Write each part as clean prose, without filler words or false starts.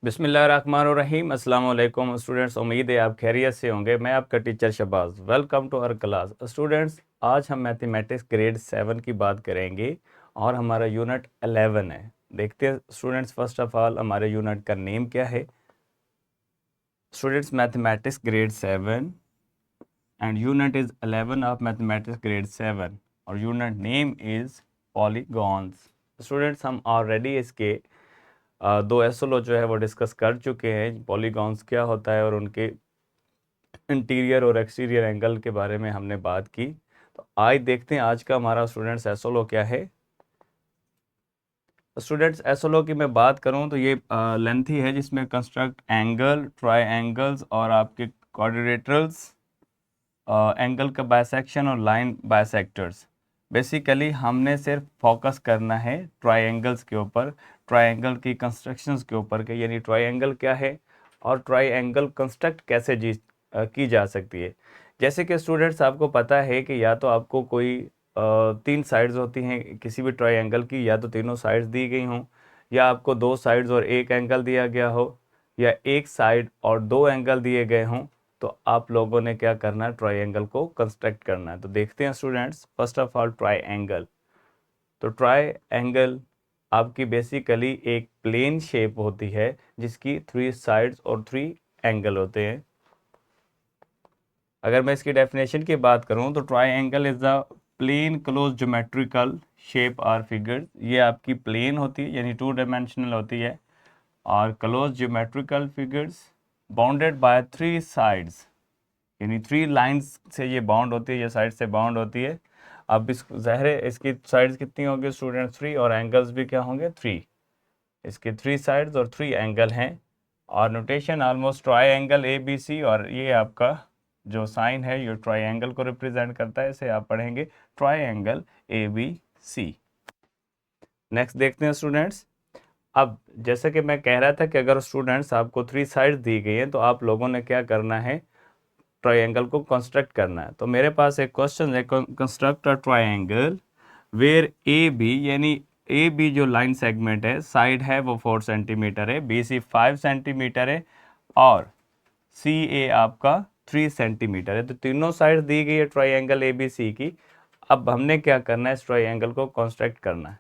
बिस्मिल्लाहिर्रहमानिर्रहीम। अस्सलाम वालेकुम स्टूडेंट्स, उम्मीद है आप खैरियत से होंगे। मैं आपका teacher Shahbaz, welcome to our class. Students, आज हम मैथमेटिक्स ग्रेड 7 की बात करेंगे और हमारा यूनिट 11 है। देखते हैं स्टूडेंट्स, फर्स्ट ऑफ ऑल हमारे यूनिट का नेम क्या है। Students, mathematics grade 7 and unit is 11 of mathematics grade 7 और unit name is polygons. Students, हम ऑलरेडी इसके दो एसोलो जो है वो डिस्कस कर चुके हैं। पॉलीगॉन्स क्या होता है और उनके इंटीरियर और एक्सटीरियर एंगल के बारे में हमने बात की। तो आज देखते हैं आज का हमारा स्टूडेंट्स एसोलो क्या है। स्टूडेंट्स, एसोलो की मैं बात करूं तो ये लेंथी है, जिसमें कंस्ट्रक्ट एंगल, ट्राई और आपके क्वाड्रिलेटरल्स, एंगल का बाइसेक्शन और लाइन बाइसेक्टर्स। बेसिकली हमने सिर्फ फोकस करना है ट्रायंगल्स के ऊपर, ट्रायंगल की कंस्ट्रक्शंस के ऊपर के, यानी ट्रायंगल क्या है और ट्रायंगल कंस्ट्रक्ट कैसे की जा सकती है। जैसे कि स्टूडेंट्स, आपको पता है कि या तो आपको कोई तीन साइड्स होती हैं किसी भी ट्रायंगल की, या तो तीनों साइड्स दी गई हों, या आपको दो साइड्स और एक एंगल दिया गया हो, या एक साइड और दो एंगल दिए गए हों। तो आप लोगों ने क्या करना है, ट्रायंगल को कंस्ट्रक्ट करना है। तो देखते हैं students, first of all triangle. तो ट्रायंगल आपकी बेसिकली एक प्लेन शेप होती है जिसकी थ्री साइड्स और थ्री एंगल होते हैं। अगर मैं इसकी डेफिनेशन की बात करूं तो triangle is the plane closed geometrical shape और फिगर। ये आपकी प्लेन होती है, यानी टू डायमेंशनल होती है, और close geometrical figures bounded by three sides, यानी थ्री लाइंस से ये बाउंड होती है, ये साइड से बाउंड होती है। अब इस ज़ाहिर है इसकी साइड्स कितनी होंगी स्टूडेंट, थ्री, और एंगल्स भी क्या होंगे, थ्री। इसके थ्री साइड्स और थ्री एंगल हैं, और notation almost triangle A B C, और ये आपका जो साइन है ये ट्रायंगल को रिप्रेजेंट करता है। इसे आप पढ़ेंगे triangle A B C. Next देखते हैं स्टूडेंट्स। अब जैसे कि मैं कह रहा था कि अगर स्टूडेंट्स आपको थ्री साइड्स दी गई हैं तो आप लोगों ने क्या करना है, ट्रायंगल को कंस्ट्रक्ट करना है। तो मेरे पास एक क्वेश्चन है, construct a triangle where A B, यानी ए बी जो लाइन सेगमेंट है, साइड है वो 4 सेंटीमीटर है, बी सी 5 सेंटीमीटर है, और सी ए आपका 3 सेंटीमीटर है। तो तीनों साइड दी गई है ट्रायंगल ए बी सी की। अब हमने क्या करना है, इस ट्रायंगल को कंस्ट्रक्ट करना है।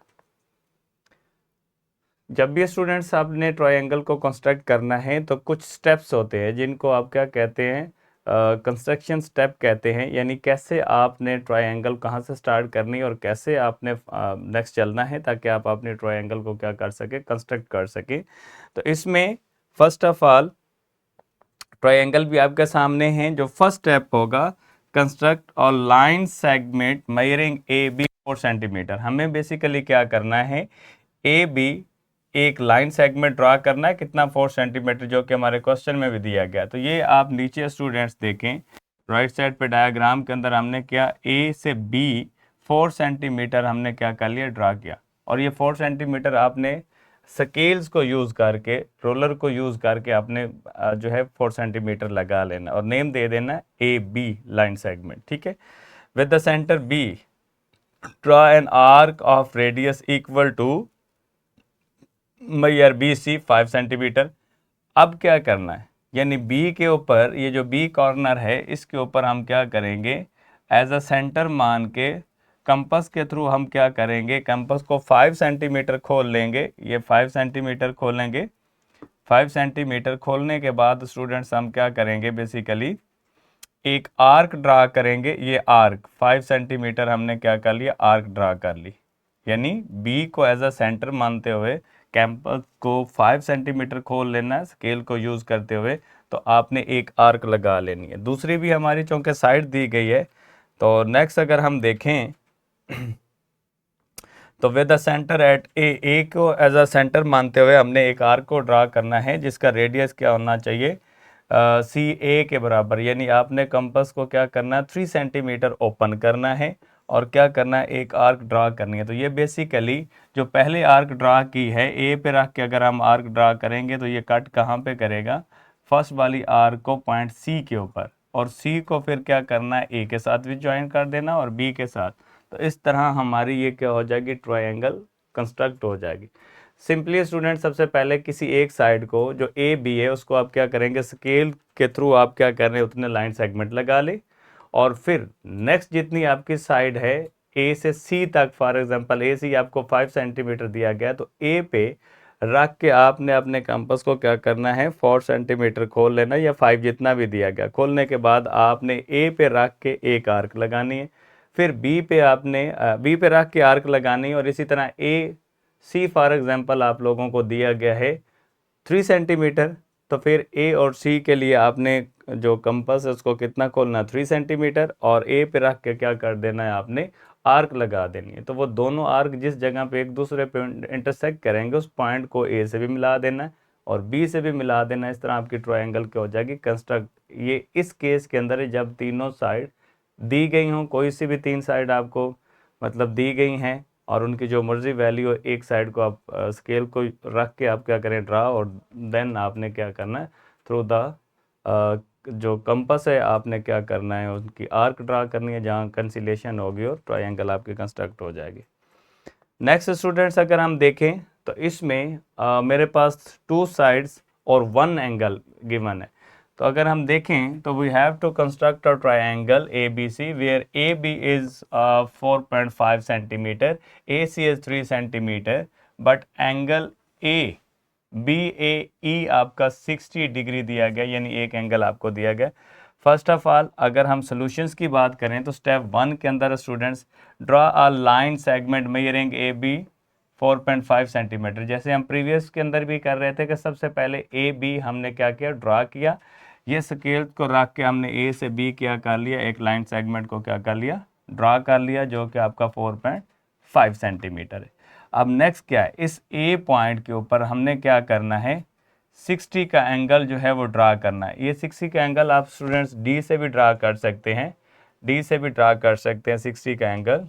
जब भी स्टूडेंट्स आपने ट्रायंगल को कंस्ट्रक्ट करना है तो कुछ स्टेप्स होते हैं जिनको आप क्या कहते हैं, कंस्ट्रक्शन स्टेप कहते हैं। यानी कैसे आपने ट्रायंगल कहाँ से स्टार्ट करनी है और कैसे आपने नेक्स्ट चलना है ताकि आप अपने ट्रायंगल को क्या कर सके, कंस्ट्रक्ट कर सके। तो इसमें फर्स्ट ऑफ ऑल ट्रायंगल भी आपके सामने है। जो फर्स्ट स्टेप होगा, कंस्ट्रक्ट और line segment measuring A B 4 centimetre. हमें बेसिकली क्या करना है, ए बी एक लाइन सेगमेंट ड्रा करना है, कितना, 4 सेंटीमीटर, जो कि हमारे क्वेश्चन में भी दिया गया। तो ये आप नीचे स्टूडेंट्स देखें, राइट साइड पे डायग्राम के अंदर हमने क्या, ए से बी 4 सेंटीमीटर हमने क्या कर लिया, ड्रा किया। और ये 4 सेंटीमीटर आपने स्केल्स को यूज़ करके, रोलर को यूज़ करके आपने जो है 4 सेंटीमीटर लगा लेना और नेम दे देना ए बी लाइन सेगमेंट, ठीक है। With the centre B draw an arc of radius equal to मैयर बी सी 5 सेंटीमीटर। अब क्या करना है, यानी बी के ऊपर ये जो बी कॉर्नर है इसके ऊपर हम क्या करेंगे, एज अ सेंटर मान के कंपास के थ्रू हम क्या करेंगे, कंपास को 5 सेंटीमीटर खोल लेंगे। ये 5 सेंटीमीटर खोलेंगे। 5 सेंटीमीटर खोलने के बाद स्टूडेंट्स हम क्या करेंगे, बेसिकली एक आर्क ड्रा करेंगे। ये आर्क 5 सेंटीमीटर हमने क्या कर लिया, आर्क ड्रा कर ली। यानी बी को एज अ सेंटर मानते हुए कैंपस को 5 सेंटीमीटर खोल लेना है स्केल को यूज़ करते हुए। तो आपने एक आर्क लगा लेनी है। दूसरी भी हमारी चूँकि साइड दी गई है, तो नेक्स्ट अगर हम देखें तो विद द सेंटर एट ए को एज अ सेंटर मानते हुए हमने एक आर्क को ड्रा करना है जिसका रेडियस क्या होना चाहिए, सी ए के बराबर। यानी आपने कंपास को क्या करना है, 3 सेंटीमीटर ओपन करना है और क्या करना है, एक आर्क ड्रा करनी है। तो ये बेसिकली जो पहले आर्क ड्रा की है, ए पे रख के अगर हम आर्क ड्रा करेंगे तो ये कट कहाँ पे करेगा, फर्स्ट वाली आर्क को पॉइंट सी के ऊपर, और सी को फिर क्या करना है, ए के साथ भी ज्वाइन कर देना और बी के साथ। तो इस तरह हमारी ये क्या हो जाएगी, ट्रायंगल कंस्ट्रक्ट हो जाएगी। सिंपली स्टूडेंट सबसे पहले किसी एक साइड को जो ए बी है उसको आप क्या करेंगे, स्केल के थ्रू आप क्या कर रहे हैं उतने लाइन सेगमेंट लगा ले, और फिर नेक्स्ट जितनी आपकी साइड है ए से सी तक, फॉर एग्जांपल ए सी आपको 5 सेंटीमीटर दिया गया, तो ए पे रख के आपने अपने कंपास को क्या करना है 4 सेंटीमीटर खोल लेना, या 5 जितना भी दिया गया। खोलने के बाद आपने ए पे रख के एक आर्क लगानी है, फिर बी पे आपने बी पे रख के आर्क लगानी है, और इसी तरह ए सी फॉर एग्जांपल आप लोगों को दिया गया है 3 सेंटीमीटर, तो फिर ए और सी के लिए आपने जो कंपास है उसको कितना खोलना 3 सेंटीमीटर, और ए पे रख के क्या कर देना है आपने आर्क लगा देनी है। तो वो दोनों आर्क जिस जगह पे एक दूसरे पे इंटरसेक्ट करेंगे उस पॉइंट को ए से भी मिला देना है और बी से भी मिला देना है। इस तरह आपकी ट्रायंगल क्या हो जाएगी कंस्ट्रक्ट। ये इस केस के अंदर जब तीनों साइड दी गई हों, कोई सी भी 3 साइड आपको मतलब दी गई हैं और उनकी जो मर्जी वैल्यू हो, एक साइड को आप स्केल को रख के आप क्या करें ड्रा, और देन आपने क्या करना है थ्रू द जो कंपास है आपने क्या करना है उनकी आर्क ड्रा करनी है जहाँ कंसिलेशन होगी और ट्रायंगल आपकी कंस्ट्रक्ट हो जाएगी। नेक्स्ट स्टूडेंट्स अगर हम देखें तो इसमें मेरे पास 2 साइड्स और 1 एंगल गिवन है। तो अगर हम देखें तो we have to construct a triangle A B C where A B is 4.5 centimetre, A C is 3 centimetre, but angle A B A E आपका 60 डिग्री दिया गया, यानी एक एंगल आपको दिया गया। फर्स्ट ऑफ ऑल अगर हम सॉल्यूशंस की बात करें तो स्टेप 1 के अंदर students draw a line segment measuring A B 4.5 centimetre. जैसे हम प्रीवियस के अंदर भी कर रहे थे कि सबसे पहले ए बी हमने क्या किया ड्रा किया, ये स्केल को रख के हमने ए से बी क्या कर लिया, एक लाइन सेगमेंट को क्या कर लिया ड्रा कर लिया जो कि आपका 4.5 सेंटीमीटर है। अब नेक्स्ट क्या है, इस ए पॉइंट के ऊपर हमने क्या करना है 60 का एंगल जो है वो ड्रा करना है। ये 60 का एंगल आप स्टूडेंट्स डी से भी ड्रा कर सकते हैं, डी से भी ड्रा कर सकते हैं 60 का एंगल।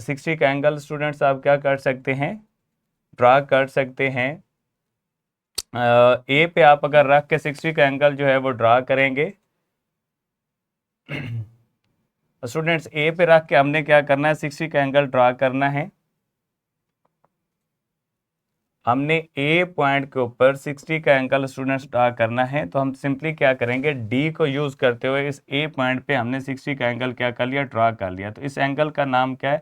60 का एंगल स्टूडेंट्स आप क्या कर सकते हैं ड्रा कर सकते हैं। ए पे आप अगर रख के 60 का एंगल जो है वो ड्रा करेंगे स्टूडेंट्स ए पे रख के हमने क्या करना है 60 का एंगल ड्रा करना है। हमने ए पॉइंट के ऊपर 60 का एंगल स्टूडेंट्स ड्रा करना है, तो हम सिंपली क्या करेंगे डी को यूज करते हुए इस ए पॉइंट पे हमने 60 का एंगल क्या कर लिया ड्रा कर लिया। तो इस एंगल का नाम क्या है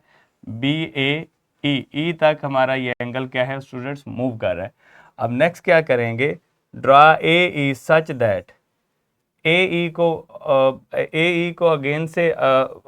बी ए ई तक हमारा ये एंगल क्या है स्टूडेंट्स मूव कर रहा है। अब नेक्स्ट क्या करेंगे draw a E such that ए ई को अगेन से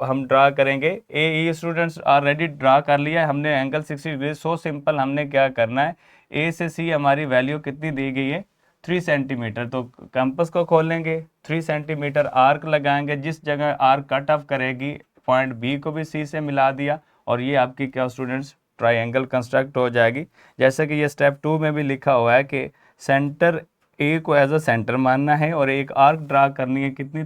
हम ड्रा करेंगे। ए ई स्टूडेंट्स ऑलरेडी ड्रा कर लिया है हमने एंगल 60 डिग्री। सो सिंपल हमने क्या करना है ए से सी हमारी वैल्यू कितनी दी गई है 3 सेंटीमीटर, तो कंपास को खोलेंगे 3 सेंटीमीटर आर्क लगाएंगे, जिस जगह आर्क कट ऑफ करेगी पॉइंट बी को भी सी से मिला दिया और ये आपकी क्या स्टूडेंट्स ट्रायंगल कंस्ट्रक्ट हो जाएगी। जैसे कि ये स्टेप 2 में भी लिखा हुआ है कि सेंटर ए को एज अ सेंटर मानना है और एक आर्क ड्रा करनी है कितनी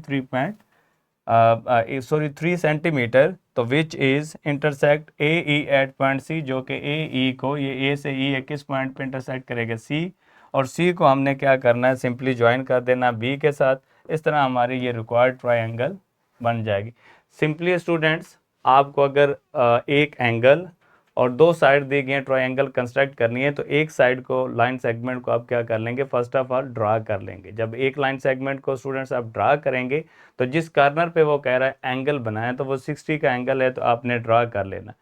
3 सेंटीमीटर, तो which is intersect A E at point C, जो कि ए ई को ये ए से ई किस पॉइंट पे इंटरसेक्ट करेगा सी, और सी को हमने क्या करना है सिंपली ज्वाइन कर देना बी के साथ। इस तरह हमारी ये रिक्वायर्ड ट्रायंगल बन जाएगी। सिंपली स्टूडेंट्स आपको अगर एक एंगल और 2 साइड दी गई हैं ट्रायंगल कंस्ट्रक्ट करनी है, तो एक साइड को लाइन सेगमेंट को आप क्या कर लेंगे फर्स्ट ऑफ ऑल ड्रा कर लेंगे। जब एक लाइन सेगमेंट को स्टूडेंट्स आप ड्रा करेंगे तो जिस कॉर्नर पे वो कह रहा है एंगल बनाए तो वो 60 का एंगल है तो आपने ड्रा कर लेना।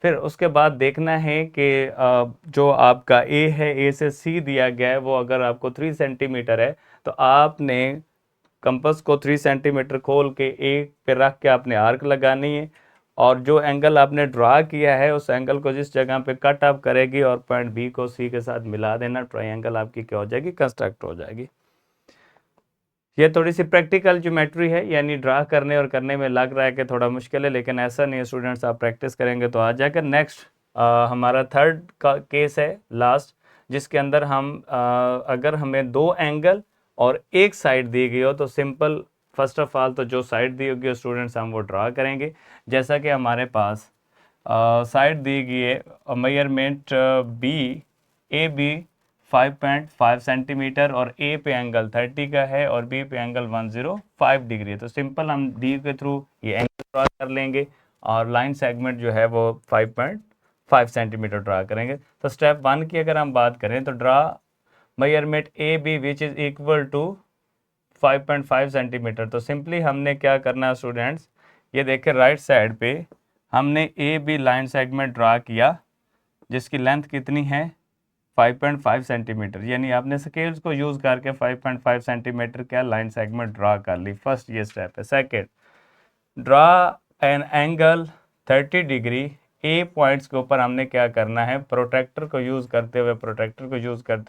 फिर उसके बाद देखना है कि जो आपका ए है ए से सी दिया गया है वो अगर आपको 3 सेंटीमीटर है तो आपने कंपास को 3 सेंटीमीटर खोल के ए पे रख के आपने आर्क लगानी है, और जो एंगल आपने ड्रा किया है उस एंगल को जिस जगह पे कट ऑफ करेगी और पॉइंट बी को सी के साथ मिला देना, ट्रायंगल आपकी क्या हो जाएगी कंस्ट्रक्ट हो जाएगी। ये थोड़ी सी प्रैक्टिकल ज्योमेट्री है, यानी ड्रा करने और करने में लग रहा है कि थोड़ा मुश्किल है, लेकिन ऐसा नहीं है स्टूडेंट्स, आप प्रैक्टिस करेंगे तो आ जाएगा। नेक्स्ट हमारा थर्ड का केस है लास्ट, जिसके अंदर हम अगर हमें 2 एंगल और एक साइड दी गई हो तो सिंपल फर्स्ट ऑफ ऑल तो जो साइड दी होगी स्टूडेंट्स हम वो ड्रा करेंगे। जैसा कि हमारे पास साइड दी गई है measurement B A B 5.5 centimetre और ए पे एंगल 30 का है और बी पे एंगल 105 डिग्री है, तो सिंपल हम डी के थ्रू ये एंगल ड्रा कर लेंगे और लाइन सेगमेंट जो है वो 5.5 5 सेंटीमीटर ड्रा करेंगे। तो स्टेप 1 की अगर हम बात करें तो draw measurement A B which is equal to 5.5 centimetre. तो सिंपली हमने क्या करना है स्टूडेंट्स, ये देखें राइट साइड पे हमने A B line segment draw किया जिसकी लेंथ कितनी है 5.5 सेंटीमीटर, यानी आपने स्केल्स को यूज़ करके 5.5 सेंटीमीटर क्या लाइन सेगमेंट ड्रा कर ली। फर्स्ट ये स्टेप है। Second, draw an angle 30 degree A points के ऊपर हमने क्या करना है, प्रोट्रैक्टर को यूज़ करते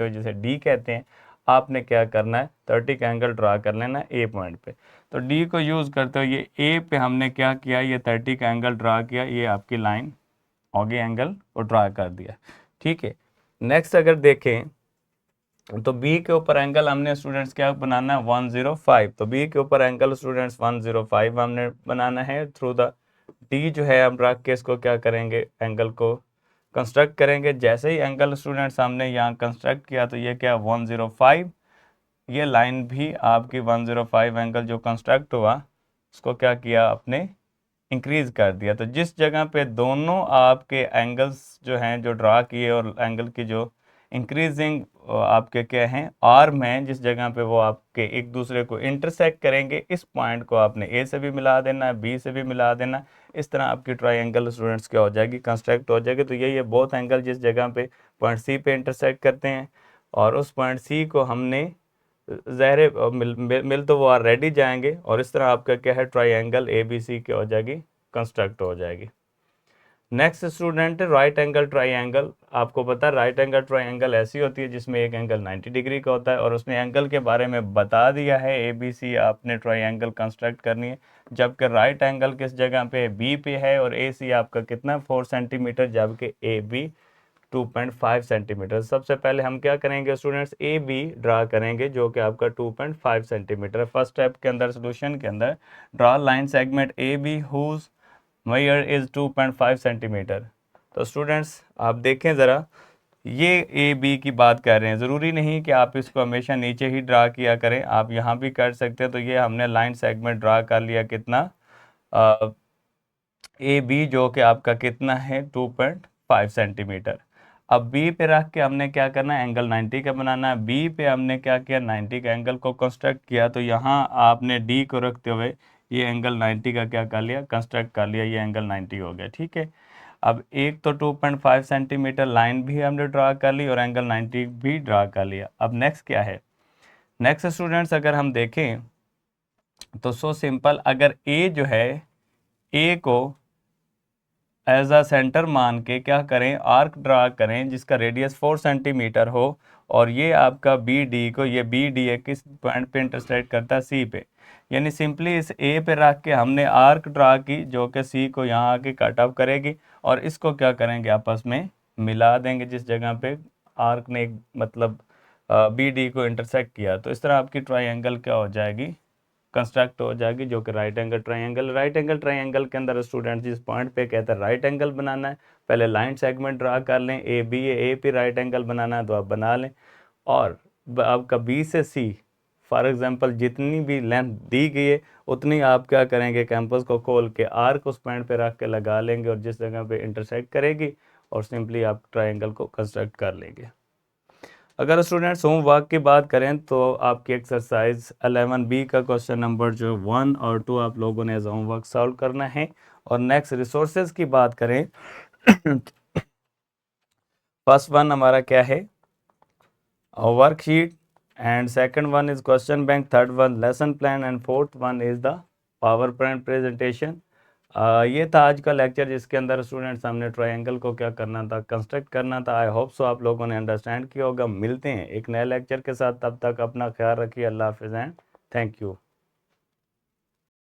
हुए जिसे डी कहते हैं, आपने क्या करना है 30 का एंगल ड्रा कर लेना ए पॉइंट पे। तो डी को यूज़ करते हुए ये ए पे हमने क्या किया, ये 30 का एंगल ड्रा किया, ये आपकी लाइन आगे एंगल को ड्रा कर दिया। ठीक है, नेक्स्ट अगर देखें तो बी के ऊपर एंगल हमने स्टूडेंट्स क्या बनाना है 105। तो बी के ऊपर एंगल स्टूडेंट्स 105 हमने बनाना है थ्रू द डी जो है हम रख के इसको क्या करेंगे, एंगल को कंस्ट्रक्ट करेंगे। जैसे ही एंगल स्टूडेंट्स हमने यहाँ कंस्ट्रक्ट किया तो ये क्या 105, ये लाइन भी आपकी 105 एंगल जो कंस्ट्रक्ट हुआ उसको क्या किया आपने इंक्रीज कर दिया। तो जिस जगह पे दोनों आपके एंगल्स जो हैं जो ड्रा किए और एंगल की जो इंक्रीजिंग आपके क्या हैं आर्म हैं, जिस जगह पे वो आपके एक दूसरे को इंटरसेक्ट करेंगे, इस पॉइंट को आपने ए से भी मिला देना है, बी से भी मिला देना। इस तरह आपकी ट्रायंगल स्टूडेंट्स क्या हो जाएगी, कंस्ट्रक्ट हो जाएगी। तो ये बोथ एंगल जिस जगह पे पॉइंट सी पे इंटरसेक्ट करते हैं और उस पॉइंट सी को हमने ज़ाहिर मिल तो वो ऑलरेडी जाएंगे और इस तरह आपका क्या है ट्रायंगल ए बी सी क्या हो जाएगी, कंस्ट्रक्ट हो जाएगी। Next student right angle triangle. आपको पता है राइट एंगल ट्रायंगल ऐसी होती है जिसमें एक एंगल 90 डिग्री का होता है और उसने एंगल के बारे में बता दिया है ए बी सी आपने ट्रायंगल कंस्ट्रक्ट करनी है। जबकि राइट एंगल किस जगह पे बी पे है और ए सी आपका कितना 4 सेंटीमीटर, जबकि ए बी 2.5 सेंटीमीटर। सबसे पहले हम क्या करेंगे स्टूडेंट्स, ए बी ड्रा करेंगे जो कि आपका 2.5 सेंटीमीटर। फर्स्ट स्टेप के अंदर सोल्यूशन के अंदर draw line segment A B whose measure is 2.5 centimetre. तो स्टूडेंट्स आप देखें ज़रा, ये ए बी की बात कर रहे हैं, ज़रूरी नहीं कि आप इसको हमेशा नीचे ही ड्रा किया करें, आप यहाँ भी कर सकते हैं। तो ये हमने लाइन सेगमेंट ड्रा कर लिया कितना ए बी जो कि आपका कितना है 2.5 सेंटीमीटर। अब बी पे रख के हमने क्या करना है, एंगल 90 का बनाना है। बी पे हमने क्या किया 90 का एंगल को कंस्ट्रक्ट किया। तो यहाँ आपने डी को रखते हुए ये एंगल 90 का क्या कर लिया, कंस्ट्रक्ट कर लिया, ये एंगल 90 हो गया। ठीक है, अब एक तो 2.5 सेंटीमीटर लाइन भी हमने ड्रा कर ली और एंगल 90 भी ड्रा कर लिया। अब नेक्स्ट क्या है, नेक्स्ट स्टूडेंट्स अगर हम देखें तो सो सिंपल, अगर ए जो है ए को एज अ सेंटर मान के क्या करें, आर्क ड्रा करें जिसका रेडियस 4 सेंटीमीटर हो और ये आपका बी डी को, ये बी डी किस पॉइंट पे इंटरसेक्ट करता है, सी पे। यानी सिंपली इस ए पे रख के हमने आर्क ड्रा की जो कि सी को यहाँ आके कट ऑफ करेगी और इसको क्या करेंगे आपस में मिला देंगे जिस जगह पे आर्क ने एक मतलब बी डी को इंटरसेक्ट किया। तो इस तरह आपकी ट्रायंगल क्या हो जाएगी, कंस्ट्रक्ट हो जाएगी जो कि right angle triangle. Right angle triangle के अंदर स्टूडेंट जिस पॉइंट पे कहते हैं राइट एंगल बनाना है, पहले लाइन सेगमेंट ड्रा कर लें, ए बी ए पे राइट एंगल बनाना है तो आप बना लें। और आपका बी से सी फॉर एग्जांपल जितनी भी लेंथ दी गई है उतनी आप क्या करेंगे, कैंपस को खोल के आर्क उस पॉइंट पे रख के लगा लेंगे और जिस जगह पे इंटरसेक्ट करेगी और सिंपली आप ट्रायंगल को कंस्ट्रक्ट कर लेंगे। अगर स्टूडेंट्स होमवर्क की बात करें तो आपकी एक्सरसाइज 11B का क्वेश्चन नंबर जो 1 और 2 आप लोगों ने एज होमवर्क सॉल्व करना है। और नेक्स्ट रिसोर्सेज की बात करें फर्स्ट वन हमारा क्या है, worksheet, and second one is question bank, third one lesson plan and fourth one is the power point presentation. ये था आज का लेक्चर जिसके अंदर स्टूडेंट्स हमने ट्रायंगल को क्या करना था, कंस्ट्रक्ट करना था। आई होप सो आप लोगों ने अंडरस्टैंड किया होगा। मिलते हैं एक नए लेक्चर के साथ, तब तक अपना ख्याल रखिए। अल्लाह हाफिज़ एंड थैंक यू।